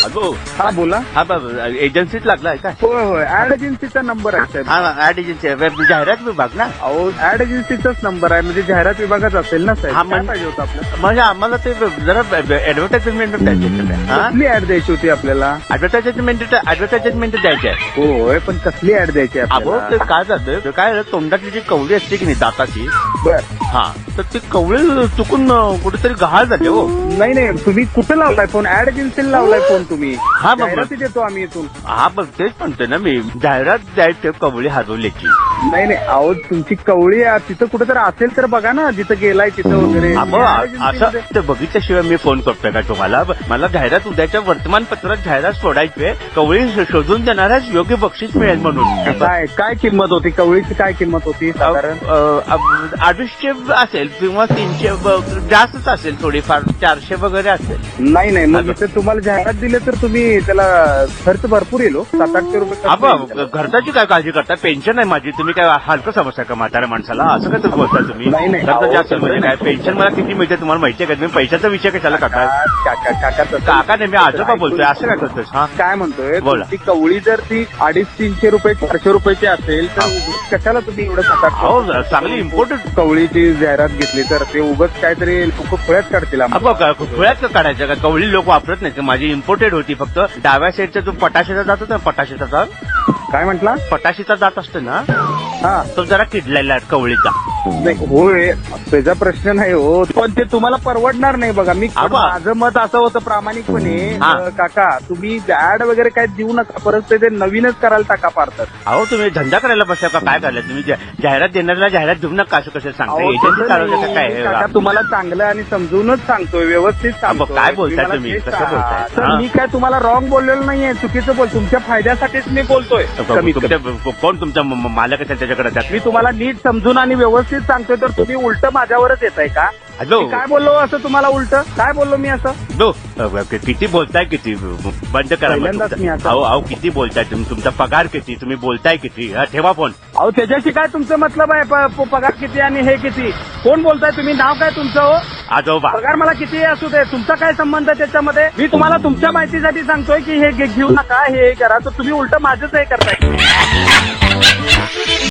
Hello. हा बोला. हा एजन्सीत लागलाय काय? होय होय ऍड एजन्सीचा नंबर आहे साहेब. हा ऍड एजन्सी आहे, जाहिरात विभाग ना? अहो ऍड एजन्सीचाच नंबर आहे, म्हणजे जाहिरात विभागाच असेल ना साहेब. हा, काय पाहिजे होतं आपल्याला? म्हणजे आम्हाला ते जरा ऍडव्हर्टाइजमेंट द्यायची कसली ऍड द्यायची होती आपल्याला? ऍडव्हर्टाइजमेंट द्यायची आहे. होय पण कसली ऍड द्यायची आहे अहो आपल्याला? ते काय जातं, काय तोंडातली जी कवळी असते की नाही दाताची, बर. हा, तर ती कवळी चुकून कुठेतरी गहाळ झाली हो. नाही नाही, तुम्ही कुठं लावलाय फोन? ऍड एजन्सीला लावलाय फोन तुम्ही? हा, मग- जाहिराती देतो आम्ही इथून. हा बघ तेच म्हणतोय ना मी, जाहिरात द्यायची कवळी हरवल्याची. नाही नाही, अहो तुमची कवळी तिथं कुठं तर असेल तर बघा ना, जिथं गेलाय तिथं वगैरे. असं ते बघितल्याशिवाय मी फोन करतोय का तुम्हाला? मला जाहिरात उद्याच्या वर्तमानपत्रात जाहिरात सोडायची, कवळी शोधून देणाऱ्याच योग्य बक्षीस मिळेल म्हणून. काय काय किंमत होती कवळीची? काय किंमत होती साधारण? 250 असेल किंवा 300 जास्तच असेल, थोडीफार 400 वगैरे असेल. नाही नाही, मग इथे तुम्हाला जाहिरात दिले तर तुम्ही त्याला खर्च भरपूर येलो. 700-800 रुपये खर्च येईल त्याला. घरच्याची काय काळजी करता? पेन्शन आहे माझी, तुम्ही काय हलकं समजता का म्हाताऱ्या माणसाला? असं काय तुम्ही बोलता तुम्ही? नाही, नाही. खर्च जास्त म्हणजे काय? पेन्शन मला किती मिळते तुम्हाला माहिती आहे का? तुम्ही पैशाचा विषय कशाला करता? काका नाही, मी आजोबा बोलतोय. असं काय करतोय? हा, काय म्हणतोय, बोला. ती कवळी जर ती 250-300 रुपये 400 रुपयाची असेल तर कशाला तुम्ही एवढं अहो, 700? चांगली इम्पोर्टेड कवळीची जाहिरात घेतली तर ते उगाच काहीतरी लोक खुळ्यात काढतील आम्हाला. खुळ्यात काढायचं का? कवळी लोक वापरत नाही. माझी इम्पोर्टेड होती. फक्त डाव्या साईडचा जो पटाशीचा जात होता, पटाशीचा जात, काय म्हटला? पटाशीचा जात असतो ना, हा, तो जरा किडलेला आहे कवळीचा. नाही होय, त्याचा प्रश्न नाही हो, पण ते तुम्हाला परवडणार नाही. बघा मी, आबा. माझं मत असं होतं प्रामाणिकपणे, हा. काका तुम्ही ऍड वगैरे काय देऊ नका, परत ते नवीनच करायला टाका पारतात. अहो, तुम्ही धंदा करायला बसला का? काय करायला तुम्ही? जाहिरात देणाऱ्याला जाहिरात देऊ नका असं कसं सांगता? अहो, एजन्सी तसं चालवतं का नाही. काका काय? तुम्हाला चांगलं आणि समजूनच सांगतोय, व्यवस्थित सांगतोय. काय बोलताय मला तुम्ही? तेच कसं सांगा. बोलताय? सर, हा. मी काय तुम्हाला रॉंग बोललेलो नाहीये, चुकीचं बोल, तुमच्या फायद्यासाठीच मी बोलतोय. कमीत कमी. कोण तुमचा मालक असेल त्याच्याकडे द्या. मी तुम्हाला नीट समजून आणि व्यवस्थित सांगतोय, तर तुम्ही उलट माझ्यावरच येत आहे का? हॅलो. मी काय बोललो असं तुम्हाला? उलट काय बोललो मी असं? दो किती बोलताय? किती बंद करा मग पहिल्यांदाच तुमचं. मी आता- अहो किती बोलताय तुम्ही? तुमचा पगार किती? तुम्ही बोलताय किती? हा, ठेवा फोन. अहो त्याच्याशी काय तुमचं मतलब आहे? पगार किती आणि हे किती? कोण बोलताय तुम्ही? नाव काय तुमचं? हो, आजोबा. पगार मला किती असू दे, तुमचा काय संबंध आहे त्याच्यामध्ये? मी तुम्हाला तुमच्या माहितीसाठी सांगतोय की हे घेऊ नका, हे करा, तर तुम्ही उलट माझंच हे करताय.